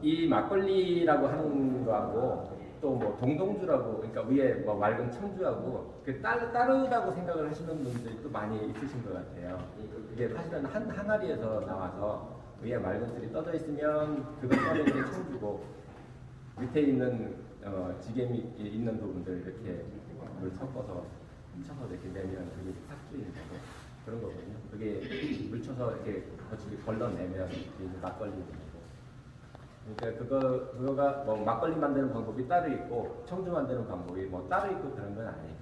이 막걸리라고 하는 거하고 또 뭐 동동주라고, 그러니까 위에 뭐 맑은 청주하고 그 따르다고 생각을 하시는 분들이 또 많이 있으신 것 같아요. 그게 사실은 한 항아리에서 나와서 위에 맑은 술이 떠져 있으면 그것 떠는 게 청주고, 밑에 있는 지gem이 있는 부분들 이렇게 물 섞어서 묻혀서 이렇게 내면 그게 탁주인 거고 그런 거거든요. 그게 묻혀서 이렇게 거칠게 걸러내면 그게 이제 막걸리인 거고. 그러니까 그거가 뭐 막걸리 만드는 방법이 따로 있고 청주 만드는 방법이 뭐 따로 있고 그런 건 아니에요.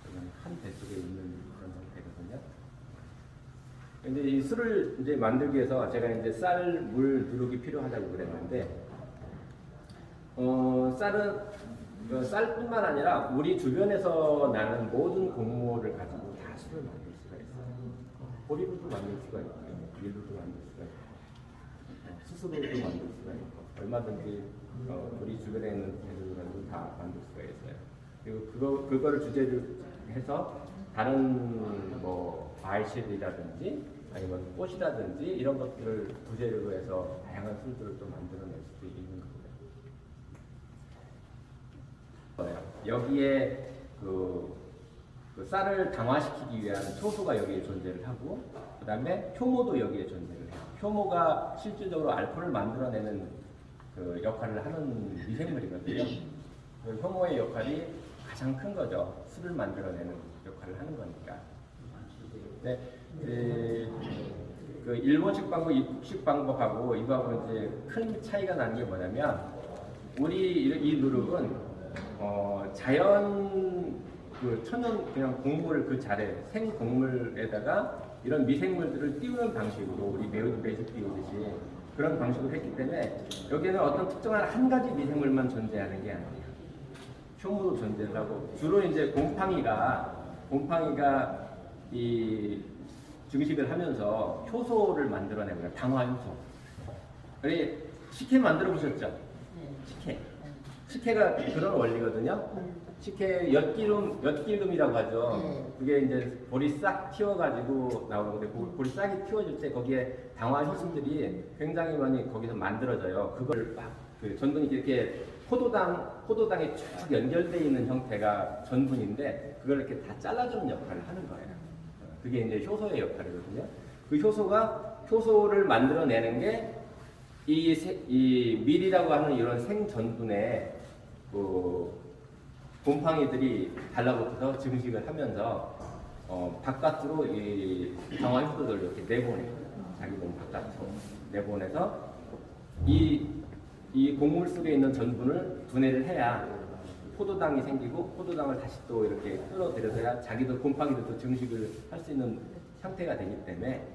그냥 한 배 속에 있는 그런 상태거든요. 근데 이 술을 이제 만들기 위해서 제가 이제 쌀, 물, 누룩이 필요하다고 그랬는데, 쌀은 쌀뿐만 아니라 우리 주변에서 나는 모든 곡물을 가지고 다 술을 만들 수가 있어요. 보리로도 만들 수가 있고, 밀로도 만들 수가 있고, 수수로도 만들 수가 있고, 얼마든지 우리 주변에 있는 재료를 가지고 다 만들 수가 있어요. 그리고 그거를 주제로 해서 다른 뭐 과일실이라든지 아니면 꽃이라든지 이런 것들을 부재료로 해서 다양한 술들을 또 만들어낼 수도 있는 거예요. 여기에 그 쌀을 당화시키기 위한 효소가 여기에 존재를 하고, 그 다음에 효모도 여기에 존재를 해요. 효모가 실질적으로 알코올을 만들어내는 그 역할을 하는 미생물이거든요. 그 효모의 역할이 가장 큰 거죠. 술을 만들어내는 역할을 하는 거니까. 네, 그 일본식 방법, 이북식 방법하고 이거하고 이제 큰 차이가 나는 게 뭐냐면, 우리 이 누룩은 자연 그 천연 그냥 곡물 그 자래 생 곡물에다가 이런 미생물들을 띄우는 방식으로 우리 매주 띄우듯이 그런 방식으로 했기 때문에 여기에는 어떤 특정한 한 가지 미생물만 존재하는 게 아니에요. 효모도 존재를 하고, 주로 이제 곰팡이가 이 증식을 하면서 효소를 만들어내고요. 당화 효소. 우리 식혜 만들어 보셨죠? 식혜가 그런 원리거든요. 식혜 엿기름이라고 하죠. 그게 이제 볼이 싹 튀어가지고 나오는 건데, 볼이 싹이 튀어질 때 거기에 당화 효소들이 굉장히 많이 거기서 만들어져요. 그걸 막 그 전분이 이렇게 포도당이 쭉 연결되어 있는 형태가 전분인데, 그걸 이렇게 다 잘라주는 역할을 하는 거예요. 그게 이제 효소의 역할이거든요. 그 효소를 만들어내는 게 이 밀이라고 하는 이런 생전분에 그 곰팡이들이 달라붙어서 증식을 하면서 바깥으로 이 당화 효소들을 이렇게 내보내요. 자기 몸 바깥으로 내보내서 이 곡물 속에 있는 전분을 분해를 해야 포도당이 생기고, 포도당을 다시 또 이렇게 끌어들여서야 자기도 곰팡이도 또 증식을 할 수 있는 상태가 되기 때문에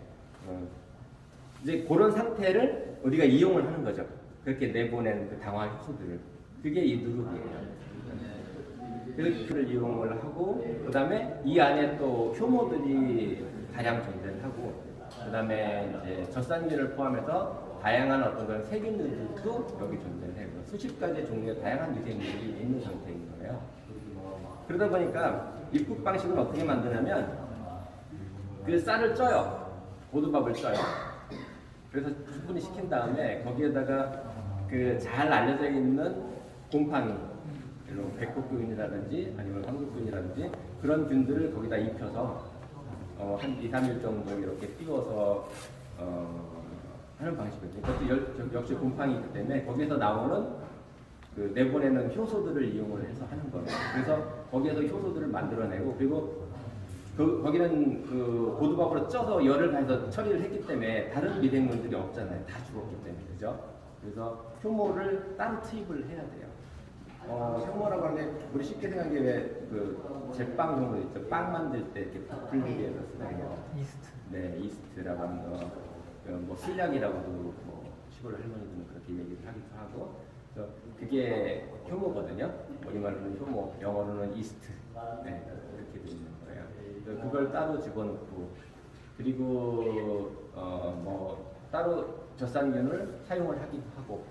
이제 그런 상태를 우리가 이용을 하는 거죠. 그렇게 내보낸 그 당화 효소들을. 그게 이 누룩이에요. 그를 이용을 하고, 그 다음에 이 안에 또 효모들이 다량 존재를 하고, 그 다음에 이제 젖산균을 포함해서 다양한 어떤 그런 세균들도 여기 존재를 해요. 수십 가지 종류의 다양한 미생물이 있는 상태인 거예요. 그러다 보니까 입국 방식은 어떻게 만드냐면, 그 쌀을 쪄요. 고두밥을 쪄요. 그래서 충분히 식힌 다음에 거기에다가 그 잘 알려져 있는 곰팡이, 백곡균이라든지 아니면 황금균이라든지 그런 균들을 거기다 입혀서 한 2, 3일 정도 이렇게 띄워서 하는 방식이거든요. 그것도 역시 곰팡이이기 때문에 거기에서 나오는 그 내보내는 효소들을 이용을 해서 하는 거예요. 그래서 거기에서 효소들을 만들어내고, 그리고 거기는 그 고두밥으로 쪄서 열을 가해서 처리를 했기 때문에 다른 미생물들이 없잖아요. 다 죽었기 때문에. 그죠? 그래서 효모를 따로 투입을 해야 돼요. 효모라고 하는 게 우리 쉽게 생각하기에 왜 제빵 종류 있죠. 빵 만들 때 이렇게 불리기 위해서 쓰는 이스트. 네, 이스트라고 하는 거. 뭐 술약이라고도 뭐 시골 할머니들은 그렇게 얘기를 하기도 하고, 그래서 그게 효모거든요. 우리말로는 효모, 영어로는 이스트. 네, 이렇게 되어 있는 거예요. 그래서 그걸 따로 집어넣고, 그리고 뭐 따로 젖산균을 사용을 하기도 하고,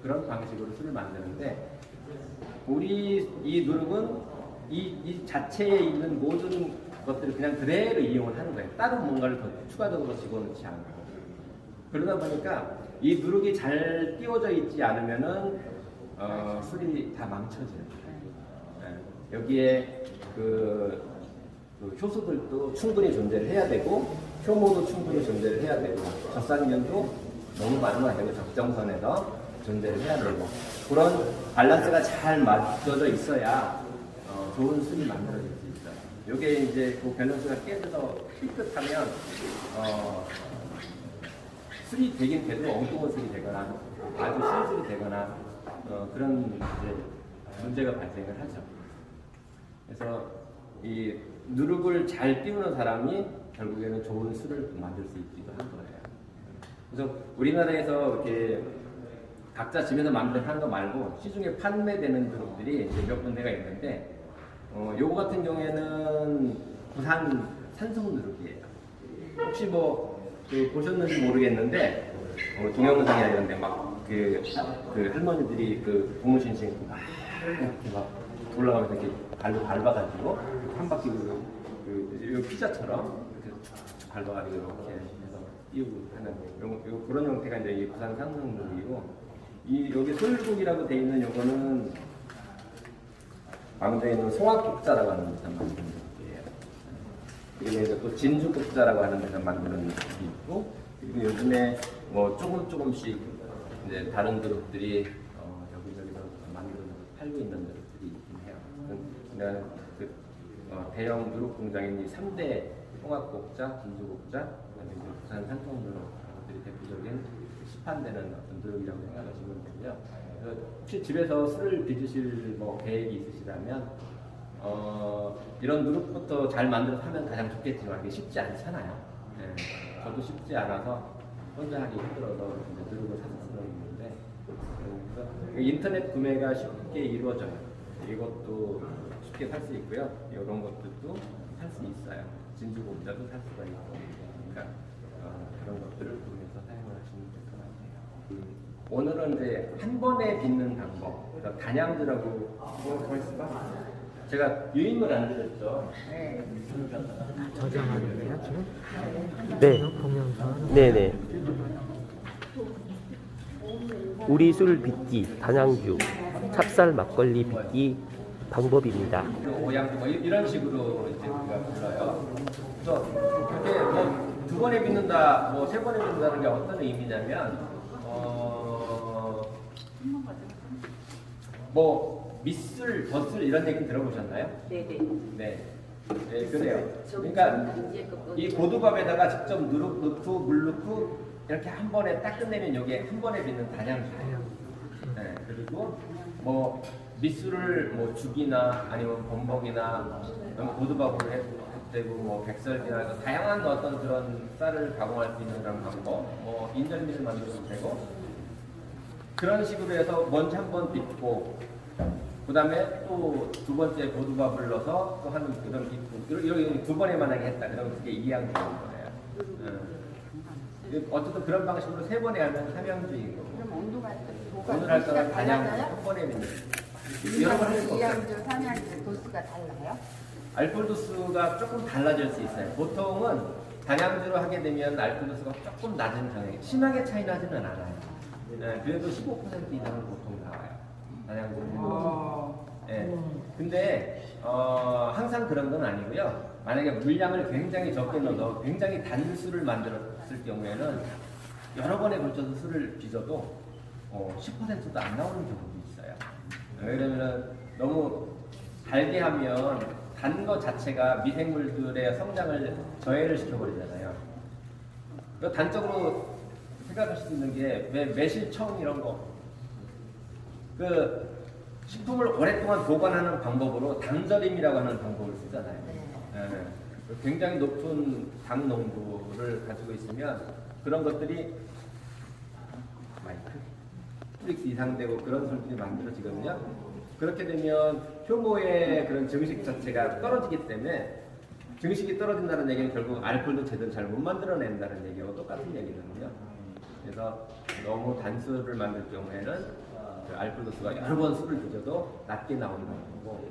그런 방식으로 술을 만드는데, 우리 이 누룩은 이 자체에 있는 모든 것들을 그냥 그대로 이용을 하는 거예요. 따로 뭔가를 더 추가적으로 집어넣지 않고. 그러다 보니까 이 누룩이 잘 띄워져 있지 않으면은 술이 다 망쳐져요. 예, 여기에 그 효소들도 충분히 존재를 해야 되고 효모도 충분히 존재를 해야 되고 젖산면도 너무 많으면 안 되고 적정선에서 존재를 해야 되고 그런 밸런스가 잘 맞춰져 있어야 좋은 술이 만들어질 수 있어요. 이게 이제 그 밸런스가 깨져서 삐끗하면 술이 되긴 돼도 엉뚱한 술이 되거나 아주 쉬운 술이 되거나 그런 이제 문제가 발생을 하죠. 그래서 이 누룩을 잘 띄우는 사람이 결국에는 좋은 술을 만들 수 있기도 한 거예요. 그래서 우리나라에서 이렇게 각자 집에서 하는 거 말고 시중에 판매되는 누룩들이 이제 몇 군데가 있는데 요거 같은 경우에는 부산 산성 누룩이에요. 혹시 보셨는지 모르겠는데 동영상이나 이런데 막 그 할머니들이 그 고무신신 막 이렇게 막 올라가면서 이렇게 발로 밟아가지고 한 바퀴 요 피자처럼 이렇게 쭉 밟아가지고 이렇게 해서 띄우고 하는 그런 형태가 이제 이 부산 산성 누룩이고 여기 소율국이라고 돼 있는 요거는 광주에 있는 송악국자라고 하는 데서 만드는 누룩이에요. 그리고 이제 또 진주국자라고 하는 데서 만드는 누룩이 있고 그리고 요즘에 조금씩 이제 다른 그룹들이 여기저기서 만들어서 팔고 있는 그룹들이 있긴 해요. 그냥 대형 누룩 공장인 이 3대 홍합곡자, 진주곡자, 그다음에 이제 부산 산성 누룩들이 대표적인 시판되는 어떤 누룩이라고 생각하시면 되고요. 그래서 혹시 집에서 술을 빚으실 계획이 있으시다면 이런 누룩부터 잘 만들어서 하면 가장 좋겠지만 이게 쉽지 않잖아요. 네. 저도 쉽지 않아서 혼자 하기 힘들어서 이제 누룩을 사서 쓰는 있는데 그래서 인터넷 구매가 쉽게 이루어져요. 이것도 쉽게 살 수 있고요. 이런 것들도 살 수 있어요. 진주곡자도 살 수가 있고 그러니까 그런 것들을 구매해서 사용을 하시면 될 것 같아요. 오늘은 이제 한 번에 빚는 방법, 그러니까 단양주라고 제가 유인물 안 드렸죠? 네. 저장하는 거야 지금? 네. 동영상. 네네. 우리 술 빚기, 단양주, 찹쌀 막걸리 빚기 방법입니다. 오양주 이런 식으로 이제 우리가 불러요. 그래서 이렇게 두 번에 빚는다, 세 번에 빚는다는 게 어떤 의미냐면 밑술, 덧술 이런 얘기 들어보셨나요? 네네. 네. 네, 그래요. 그러니까 이 고두밥에다가 직접 누룩 넣고 물 넣고 이렇게 한 번에 딱 끝내면 이게 한 번에 빚는 단양주예요. 네, 그리고 밑술을 죽이나 아니면 범벅이나 고두밥으로 해도 되고 백설기나 다양한 어떤 그런 쌀을 가공할 수 있는 그런 방법, 인절미를 만들어도 되고 그런 식으로 해서 먼저 한 번 빚고 그 다음에 또 두 번째 고두밥을 넣어서 또 하는 그런 빚고 이렇게 두 번에 만약에 했다 그러면 그게 이양주인 거예요. 어쨌든 그런 방식으로 세 번에 하면 삼양주인 거고 그럼 온도가 오늘 할 거는 단양 한 번에 빚는 여러 번 할 수 없어요. 이양주, 삼양주 도수가 달라요? 알코올 도수가 조금 달라질 수 있어요. 보통은 단양주로 하게 되면 알코올 도수가 조금 낮은 편이에요. 심하게 차이 나지는 않아요. 네, 그래도 15% 이상은 보통 나와요. 단양주는. 네. 근데 항상 그런 건 아니고요. 만약에 물량을 굉장히 적게 넣어서 굉장히 단 술을 만들었을 경우에는 여러 번에 걸쳐서 술을 빚어도 10%도 안 나오는 경우도 있어요. 왜냐면 너무 달게 하면 단 거 자체가 미생물들의 성장을 저해를 시켜버리잖아요. 단적으로 생각하실 수 있는 게 매실청 이런 거. 식품을 오랫동안 보관하는 방법으로 당절임이라고 하는 방법을 쓰잖아요. 네. 굉장히 높은 당 농도를 가지고 있으면 그런 것들이 마이크 이상 되고 그런 술들이 만들어지거든요. 그렇게 되면 효모의 그런 증식 자체가 떨어지기 때문에 증식이 떨어진다는 얘기는 결국 알코올도 제대로 잘 못 만들어낸다는 얘기하고 똑같은 얘기거든요. 그래서 너무 단술을 만들 경우에는 그 알코올 도수가 여러 번 술을 빚어도 낮게 나오는 거고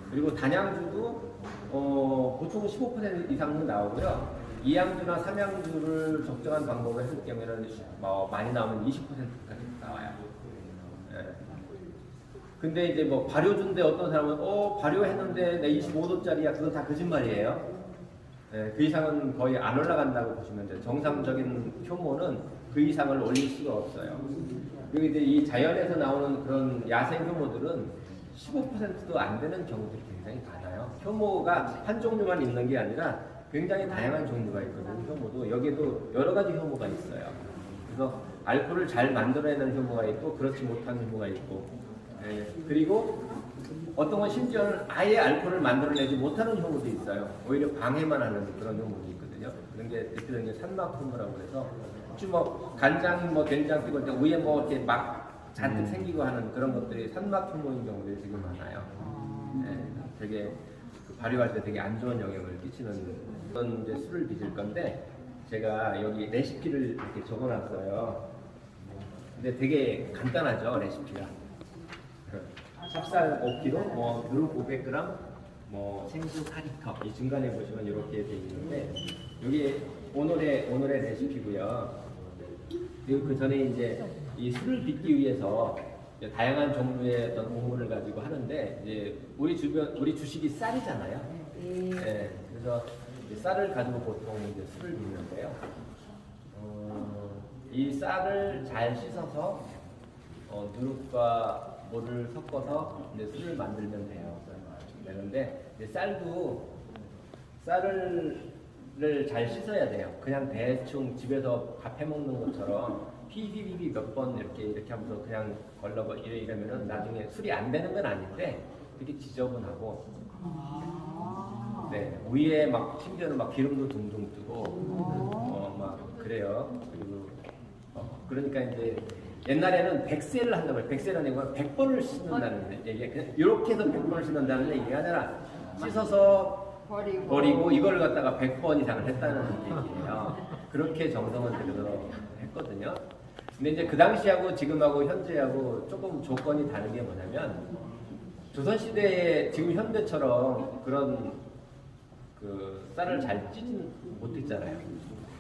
그리고 단양주도 보통 15% 이상은 나오고요. 이양주나 삼양주를 적정한 방법을 했을 경우에는 뭐 많이 나오면 20%까지 나와요. 예. 근데 이제 뭐 발효주인데 어떤 사람은 발효했는데 내 25도짜리야. 그건 다 거짓말이에요. 예, 그 이상은 거의 안 올라간다고 보시면 돼요. 정상적인 효모는 그 이상을 올릴 수가 없어요. 그리고 이제 이 자연에서 나오는 그런 야생 효모들은 15%도 안 되는 경우들이 굉장히 많아요. 효모가 한 종류만 있는 게 아니라 굉장히 다양한 종류가 있거든요. 효모도 여기에도 여러 가지 효모가 있어요. 그래서 알코올을 잘 만들어내는 효모가 있고 그렇지 못한 효모가 있고, 예, 그리고 어떤 건 심지어는 아예 알코올을 만들어내지 못하는 효모도 있어요. 오히려 방해만 하는 그런 효모도 있거든요. 그런 게 대표적인 게 산막 효모라고 해서 혹시 뭐 간장 뭐 된장 찍을 때 위에 뭐 이렇게 막 잔뜩 생기고 하는 그런 것들이 산막 효모인 경우들이 지금 많아요. 예, 되게 발효할 때 되게 안 좋은 영향을 끼치는 그런 이제 술을 빚을 건데 제가 여기 레시피를 이렇게 적어놨어요. 근데 되게 간단하죠, 레시피가. 찹쌀 5kg, 뭐 누룩 500g, 뭐 생수 4리터. 이 중간에 보시면 이렇게 돼 있는데 여기 오늘의 레시피고요. 그리고 그 전에 이제 이 술을 빚기 위해서 이제 다양한 종류의 어떤 곡물을 가지고 하는데 이제 우리 주식이 쌀이잖아요. 네, 그래서 이제 쌀을 가지고 보통 이제 술을 빚는데요. 이 쌀을 잘 씻어서 누룩과 물을 섞어서 이제 술을 만들면 돼요. 그런데 이제 쌀을 잘 씻어야 돼요. 그냥 대충 집에서 밥 해 먹는 것처럼 피비비비 몇 번 이렇게 하면서 그냥 걸러버 이러면은 나중에 술이 안 되는 건 아닌데 되게 지저분하고, 네, 위에 막 심지어는 막 기름도 둥둥 뜨고 막 그래요. 그리고 그러니까 이제 옛날에는 100세를 한다고 해요. 100세라는 얘기가 100번을 씻는다는 얘기예요. 그냥 이렇게 해서 100번을 씻는다는 얘기가 아니라 씻어서 버리고 이걸 갖다가 100번 이상을 했다는 얘기예요. 그렇게 정성을 들여서 했거든요. 근데 이제 그 당시하고 지금하고 현재하고 조금 조건이 다른 게 뭐냐면 조선시대에 지금 현대처럼 그런 그 쌀을 잘 찌진 못했잖아요.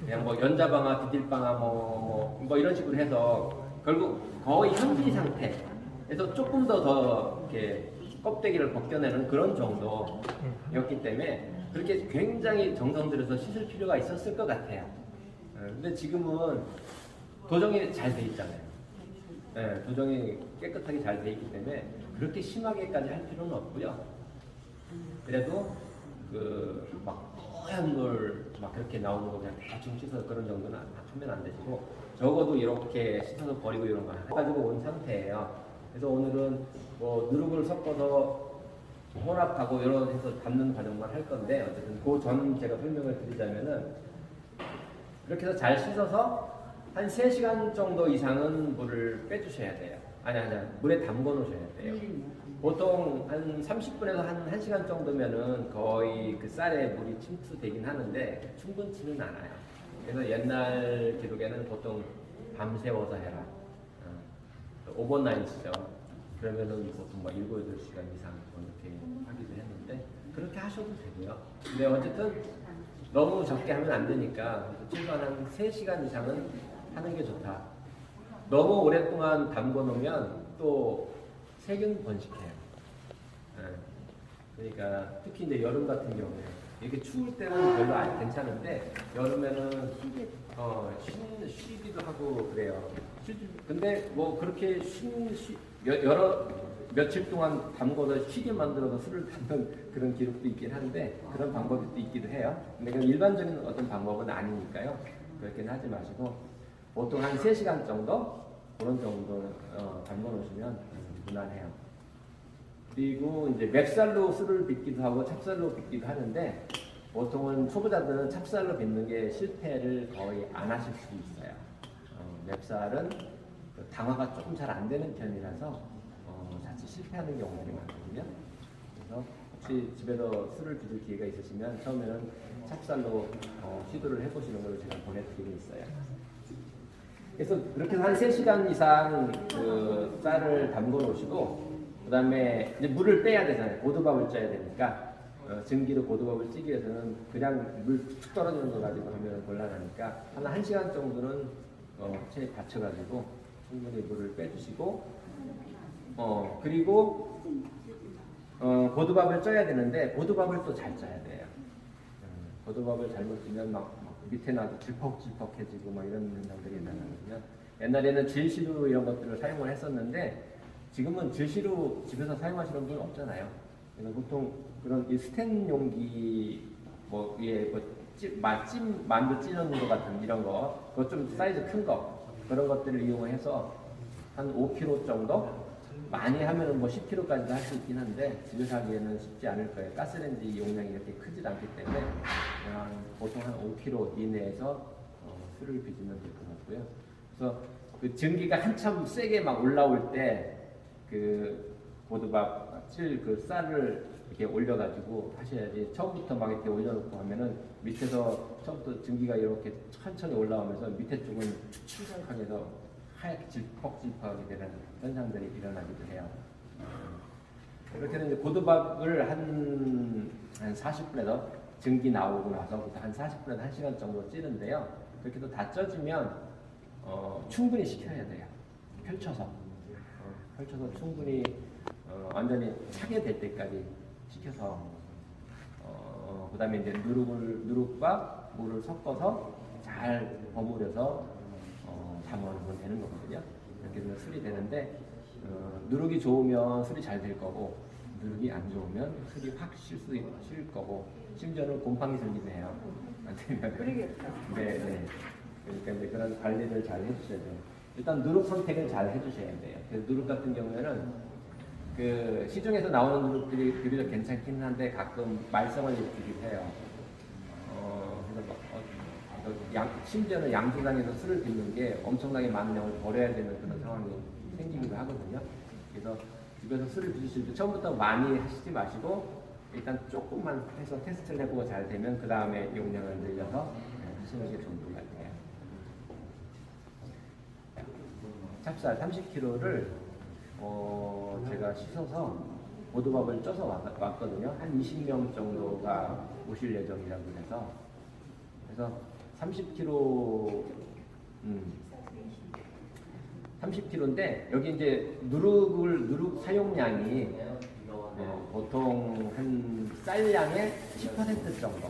그냥 뭐 연자방아, 디딜방아 뭐 이런 식으로 해서 결국 거의 현지 상태에서 조금 더 이렇게 껍데기를 벗겨내는 그런 정도였기 때문에 그렇게 굉장히 정성 들여서 씻을 필요가 있었을 것 같아요. 근데 지금은 도정이 잘 돼 있잖아요. 네, 도정이 깨끗하게 잘 돼 있기 때문에 그렇게 심하게까지 할 필요는 없고요. 그래도 그 막 하얀 물 막 그렇게 나오는 거 그냥 대충 씻어서 그런 정도는 하면 안 되시고 적어도 이렇게 씻어서 버리고 이런 거 해가지고 온 상태예요. 그래서 오늘은 뭐 누룩을 섞어서 혼합하고 이런 해서 담는 과정만 할 건데 어쨌든 그 전 제가 설명을 드리자면은 이렇게 해서 잘 씻어서 한 3시간 정도 이상은 물을 빼주셔야 돼요. 아니 물에 담궈 놓으셔야 돼요. 보통 한 30분에서 한 1시간 정도면은 거의 그 쌀에 물이 침투되긴 하는데 충분치는 않아요. 그래서 옛날 기록에는 보통 밤새워서 해라. 오버나잇이죠. 그러면은 보통 막 7, 8시간 이상 이렇게 하기도 했는데 그렇게 하셔도 되고요. 근데 어쨌든 너무 적게 하면 안 되니까 최소한 한 3시간 이상은 하는 게 좋다. 너무 오랫동안 담궈 놓으면 또 세균 번식해요. 그러니까 특히 이제 여름 같은 경우에 이렇게 추울 때는 별로 괜찮은데 여름에는 쉬기도 하고 그래요. 근데 뭐 그렇게 며칠 동안 담궈서 쉬게 만들어서 술을 담는 그런 기록도 있긴 한데 그런 방법이 또 있기도 해요. 근데 그건 일반적인 어떤 방법은 아니니까요. 그렇게는 하지 마시고 보통 한 3시간 정도 그런 정도 담궈 놓으시면 무난해요. 그리고 이제 맵쌀로 술을 빚기도 하고 찹쌀로 빚기도 하는데 보통은 초보자들은 찹쌀로 빚는 게 실패를 거의 안 하실 수 있어요. 맵쌀은 당화가 조금 잘 안 되는 편이라서 자칫 실패하는 경우들이 많거든요. 그래서 혹시 집에서 술을 빚을 기회가 있으시면 처음에는 찹쌀로 시도를 해보시는 걸 제가 보내드리고 있어요. 그래서 그렇게 해서 한 3시간 이상 그 쌀을 담궈 놓으시고 그 다음에 이제 물을 빼야 되잖아요. 고두밥을 쪄야 되니까 증기로 고두밥을 찌기 위해서는 그냥 물 툭 떨어지는 거 가지고 하면 곤란하니까 한 1시간 정도는 체에 받쳐가지고 충분히 물을 빼주시고 그리고 고두밥을 쪄야 되는데 고두밥을 또 잘 쪄야 돼요. 고두밥을 잘못 찌면 막 밑에 나도 질퍽질퍽해지고 막 이런 현상들이 나거든요. 옛날에는 질시루 이런 것들을 사용을 했었는데 지금은 질시루 집에서 사용하시는 분 없잖아요. 그래서 보통 그런 이 스텐 용기 뭐 위에 만두 찌는 것 같은 이런 거, 그거 좀 사이즈 큰 거 그런 것들을 이용해서 한 5kg 정도 많이 하면은 뭐 10kg까지도 할 수 있긴 한데 집에서 하기에는 쉽지 않을 거예요. 가스레인지 용량이 이렇게 크지 않기 때문에 그냥 보통 한 5kg 이내에서 술을 빚으면 될 것 같고요. 그래서 그 증기가 한참 세게 막 올라올 때 그 고두밥 그 쌀을 이렇게 올려가지고 하셔야지. 처음부터 막 이렇게 올려놓고 하면은 밑에서 처음부터 증기가 이렇게 천천히 올라오면서 밑에 쪽은 축축하게 해서 하얗게 질퍽질퍽하게 되는 현상들이 일어나기도 해요. 이렇게 되면 고두밥을 한 40분에서 증기 나오고 나서부터 한 40분에서 1시간 정도 찌는데요. 그렇게 해도 다 쪄지면 충분히 식혀야 돼요. 펼쳐서 충분히 완전히 차게 될 때까지 식혀서 그 다음에 이제 누룩과 물을 섞어서 잘 버무려서 담아놓으면 되는 거거든요. 이렇게 되면 술이 되는데 누룩이 좋으면 술이 잘 될 거고 누룩이 안 좋으면 술이 확 실 거고 심지어는 곰팡이 들기도 해요. 안 되면. 그러겠다. 네. 그러니까 이제 그런 관리를 잘 해주셔야 돼요. 일단 누룩 선택을 잘 해주셔야 돼요. 그래서 누룩 같은 경우에는 그 시중에서 나오는 누룩들이 비교적 괜찮긴 한데 가끔 말썽을 일으키기도 해요. 그래서 심지어는 양조장에서 술을 빚는 게 엄청나게 많은 양을 버려야 되는 그런 상황이 생기기도 하거든요. 그래서 집에서 술을 빚으실 때 처음부터 많이 하시지 마시고 일단 조금만 해서 테스트를 해보고 잘 되면 그 다음에 용량을 늘려서 하시는 게 좋은 것 같아요. 찹쌀 30kg를 제가 씻어서 고두밥을 쪄서 왔거든요. 한 20명 정도가 오실 예정이라고 해서 그래서 30kg인데 여기 이제 누룩 사용량이 보통 한 쌀량의 10% 정도,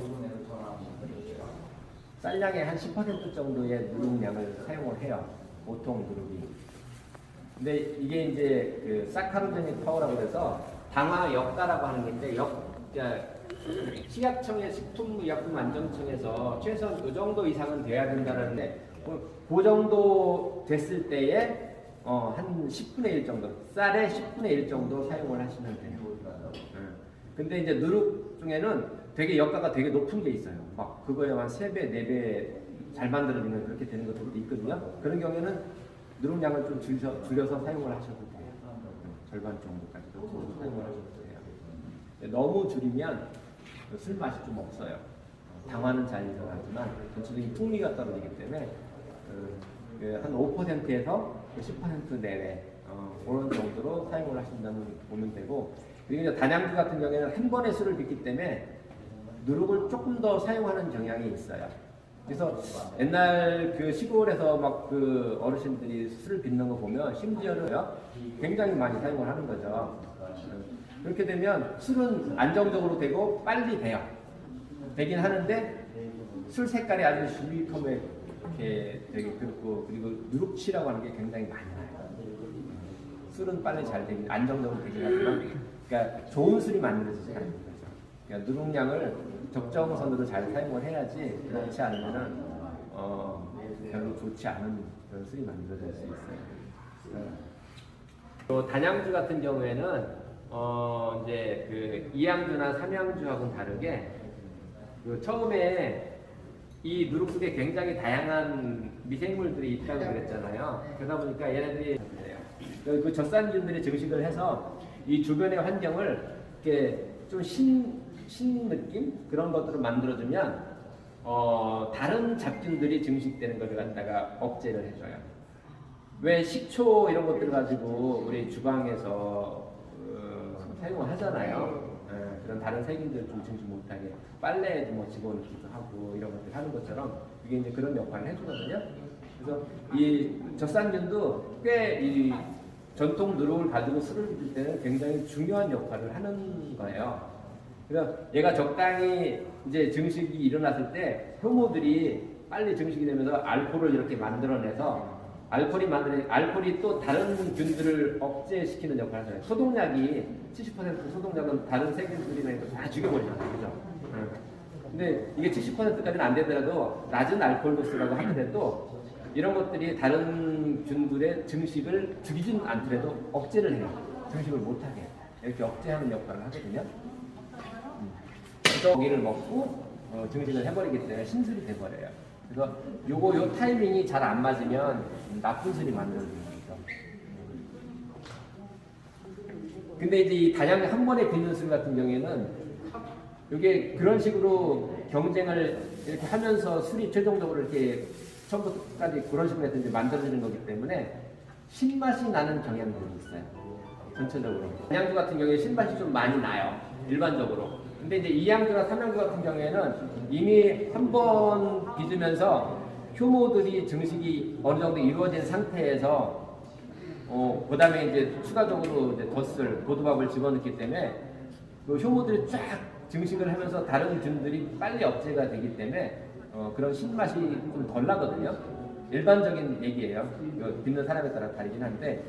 쌀량의 한 10% 정도의 누룩량을 사용을 해요. 보통 누룩이. 근데 이게 이제 그 사카로제닉 파워라고 해서 당화 역가라고 하는 게 있는데 식약청의 식품의약품안전청에서 최소한 이 정도 이상은 돼야 된다는데 그 정도 됐을 때에 한 10분의 1 정도, 쌀의 10분의 1 정도 사용을 하시면 돼요. 근데 이제 누룩 중에는 되게 역가가 되게 높은 게 있어요. 막 그거에 한 3배, 4배 잘 만들어지면 그렇게 되는 것들도 있거든요. 그런 경우에는 누룩량을 좀 줄여서 사용을 하셔도 돼요. 절반 정도까지도 줄여서 사용을 하셔도 돼요. 너무 줄이면 술 맛이 좀 없어요. 당화는 잘 일어나지만 전체적인 풍미가 떨어지기 때문에 한 5%에서 10% 내외 그런 정도로 사용을 하신다면 보면 되고, 그리고 이제 단양주 같은 경우에는 한 번에 술을 빚기 때문에 누룩을 조금 더 사용하는 경향이 있어요. 그래서 옛날 그 시골에서 막 그 어르신들이 술을 빚는 거 보면 심지어는요 굉장히 많이 사용을 하는 거죠. 그렇게 되면 술은 안정적으로 되고 빨리 되긴 하는데 술 색깔이 아주 시커멓게 되게 그렇고, 그리고 누룩치라고 하는 게 굉장히 많이 나요. 술은 빨리 잘 되긴 안정적으로 되긴 하지만 그러니까 좋은 술이 만들어지지 않는 거죠. 그러니까 누룩량을 적정선으로 잘 사용을 해야지, 그렇지 않으면은 별로 좋지 않은 그런 술이 만들어질 수 있어요. 또 단양주 같은 경우에는 이제 그 이양주나 삼양주하고는 다르게 그 처음에 이 누룩 속에 굉장히 다양한 미생물들이 있다고 그랬잖아요. 그러다 보니까 얘네들이 그 젖산균들이 증식을 해서 이 주변의 환경을 이렇게 좀 신 느낌 그런 것들을 만들어주면 다른 잡균들이 증식되는 것을 갖다가 억제를 해줘요. 왜 식초 이런 것들 가지고 우리 주방에서 사용을 하잖아요. 그런 다른 세균들을 좀 증식 못하게 빨래에 뭐 집어넣기도 하고 이런 것들 하는 것처럼 이게 이제 그런 역할을 해주거든요. 그래서 이 젖산균도 꽤 이 전통 누룩을 가지고 술을 빚을 때는 굉장히 중요한 역할을 하는 거예요. 그래서 얘가 적당히 이제 증식이 일어났을 때 효모들이 빨리 증식이 되면서 알코올을 이렇게 만들어내서 알코올이 또 다른 균들을 억제시키는 역할을 하잖아요. 소독약이 70% 소독약은 다른 세균들이나 이런 거 다 죽여버리잖아요. 그죠? 근데 이게 70%까지는 안 되더라도 낮은 알코올 도수라고 하더라도 이런 것들이 다른 균들의 증식을 죽이진 않더라도 억제를 해요. 증식을 못하게. 이렇게 억제하는 역할을 하거든요. 그래서 고기를 먹고 증식을 해버리기 때문에 신술이 돼버려요. 그래서 요 타이밍이 잘 안 맞으면 나쁜 술이 만들어지는 거죠. 근데 이제 이 단양 한 번에 빚는 술 같은 경우에는 이게 그런 식으로 경쟁을 이렇게 하면서 술이 최종적으로 이렇게 처음부터까지 그런 식으로 해서 이제 만들어지는 거기 때문에 신맛이 나는 경향들이 있어요. 전체적으로. 단양주 같은 경우에 신맛이 좀 많이 나요. 일반적으로. 근데 이제 2양주나 3양주 같은 경우에는 이미 한 번 빚으면서 효모들이 증식이 어느 정도 이루어진 상태에서 그 다음에 이제 추가적으로 이제 덧을 보두밥을 집어넣기 때문에 그 효모들이 쫙 증식을 하면서 다른 균들이 빨리 억제가 되기 때문에 그런 신맛이 좀 덜 나거든요. 일반적인 얘기예요. 빚는 사람에 따라 다르긴 한데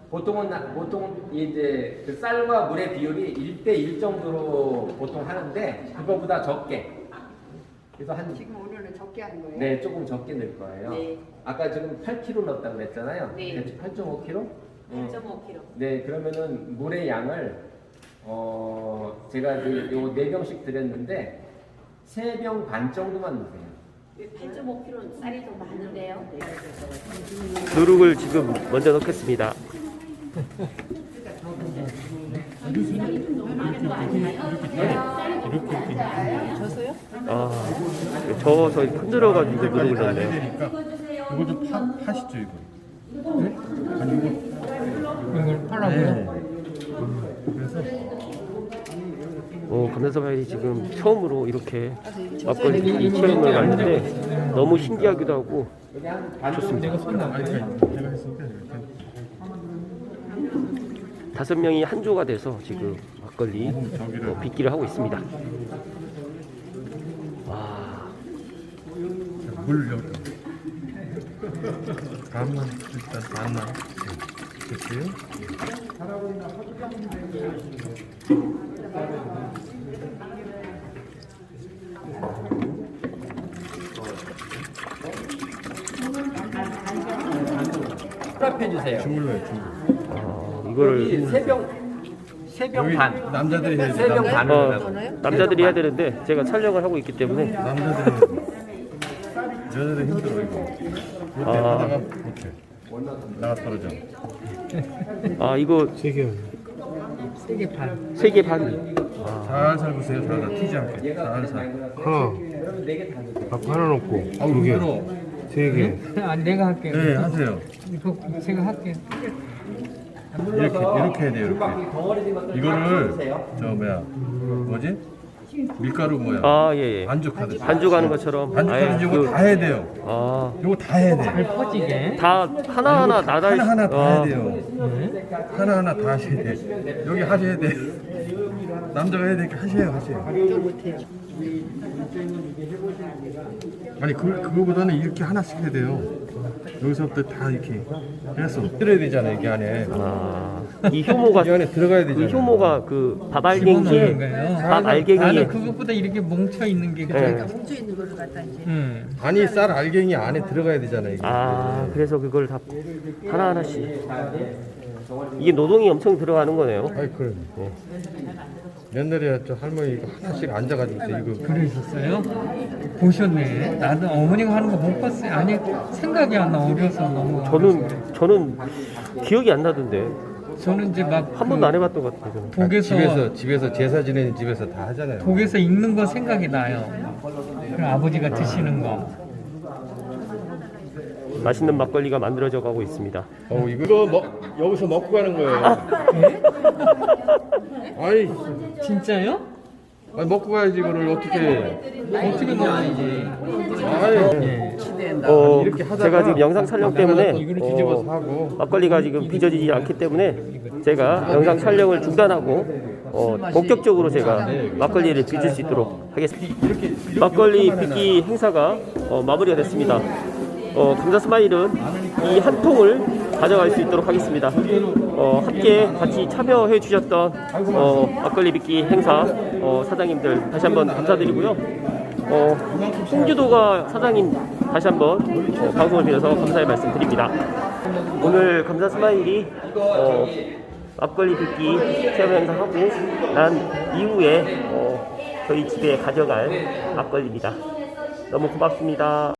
보통 이제 그 쌀과 물의 비율이 1대1 정도로 보통 하는데 그거보다 적게. 그래서 지금 오늘은 적게 하는 거예요? 네, 조금 적게 넣을 거예요. 네. 아까 지금 8kg 넣었다고 그랬잖아요. 네. 8.5kg? 8.5kg. 네, 그러면은 물의 양을 제가 요 4병씩 드렸는데 3병 반 정도만 넣으세요. 8.5kg는 쌀이 더 많은데요. 누룩을 지금 먼저 넣겠습니다. 져서요? 저어서 흔들어가지고 누룩을 넣네요. 이것도 파시죠 이거. 네? 아니 이걸 팔라고요? 네. 그래서 감사사바이 지금 처음으로 이렇게 막걸리 체험을 하는데 너무 신기하기도 하고 좋습니다. 내가 손 아니 제가 했으니까 이렇게. 5명이 한 조가 돼서 지금 막걸리 빚기를 하고 있습니다. 와, 물 여기. 다음은 일단 다음날 됐고요. 수납해 주세요. 주물러요 주물. 이거를 세 병 반. 남자들이 해야지. 3병 반을 남자들이 해야 되는데 제가 촬영을 하고 있기 때문에 남자들이 여자들 힘들어 이거. 이렇게 하다가 못해. 나가 떨어져. 이거 세개 반. 3개 반. 살살 보세요. 살살 튀지 않게. 살살. 하나. 그러면 4개 다 넣으세요. 밥 하나 넣고. 아우 힘들어. 3개. 아니 내가 할게. 네 하세요. 이거 제가 할게. 이렇게 해야 돼요. 이 덩어리 된 것들 다 이거를 넣으세요. 저 뭐지? 밀가루 뭐야? 예. 반죽하듯이. 반죽하는 것처럼. 반죽하듯이 이거 다 해야 돼요. 이거 다 해야 돼. 퍼지게. 다 하나하나 나달 하나하나 다 해야 돼요. 하나하나 다 하셔야 돼. 여기 하셔야 돼. 남자가 해야 되니까 하세요. 아니 그거보다는 이렇게 하나씩 해야 돼요. 여기서부터 다 이렇게 해서 들어야 되잖아요. 이게 안에. 이 효모가 이 안에 들어가야 이 되잖아요. 효모가 그 집어넣는 밥알갱이에 거예요. 밥 알갱이에 나는 그것보다 이렇게 뭉쳐 있는 게 그러니까. 뭉쳐 있는 거를 갖다 이제. 아니 쌀 알갱이 안에 들어가야 되잖아요. 이게. 그래서 그걸 다 하나하나씩. 이게 노동이 엄청 들어가는 거네요. 아이 그래. 옛날에 저 할머니 이거 하나씩 앉아가지고 이거 그러셨어요? 보셨네. 나도 어머니가 하는 거 못 봤어요. 아니 생각이 안 나. 어려서 너무. 저는 기억이 안 나던데 저는 이제 막 한 번도 안 해봤던 것 같아요. 저는. 집에서 제사 지내는 집에서 다 하잖아요. 독에서 읽는 거 생각이 나요. 그럼 아버지가 드시는 거. 맛있는 막걸리가 만들어져 가고 있습니다. 이거 여기서 먹고 가는 거예요. 아이, 진짜요? 아니, 먹고 가야지 이거를 어떻게? 어떻게 먹어야지. 아이, 이렇게 제가 지금 영상 촬영 때문에 이거를 뒤집어서 하고. 막걸리가 지금 빚어지지 않기 때문에 제가 영상 촬영을 중단하고 본격적으로 제가 막걸리를 빚을 수 있도록 하겠습니다. 막걸리 빚기 행사가 마무리가 됐습니다. 감자 스마일은 이 한 통을 가져갈 수 있도록 하겠습니다. 함께 같이 참여해 주셨던 막걸리 빚기 행사 사장님들 다시 한번 감사드리고요. 홍주도가 사장님 다시 한번 방송을 빌어서 감사의 말씀 드립니다. 오늘 감자 스마일이 막걸리 빚기 체험 행사하고 난 이후에 저희 집에 가져갈 막걸리입니다. 너무 고맙습니다.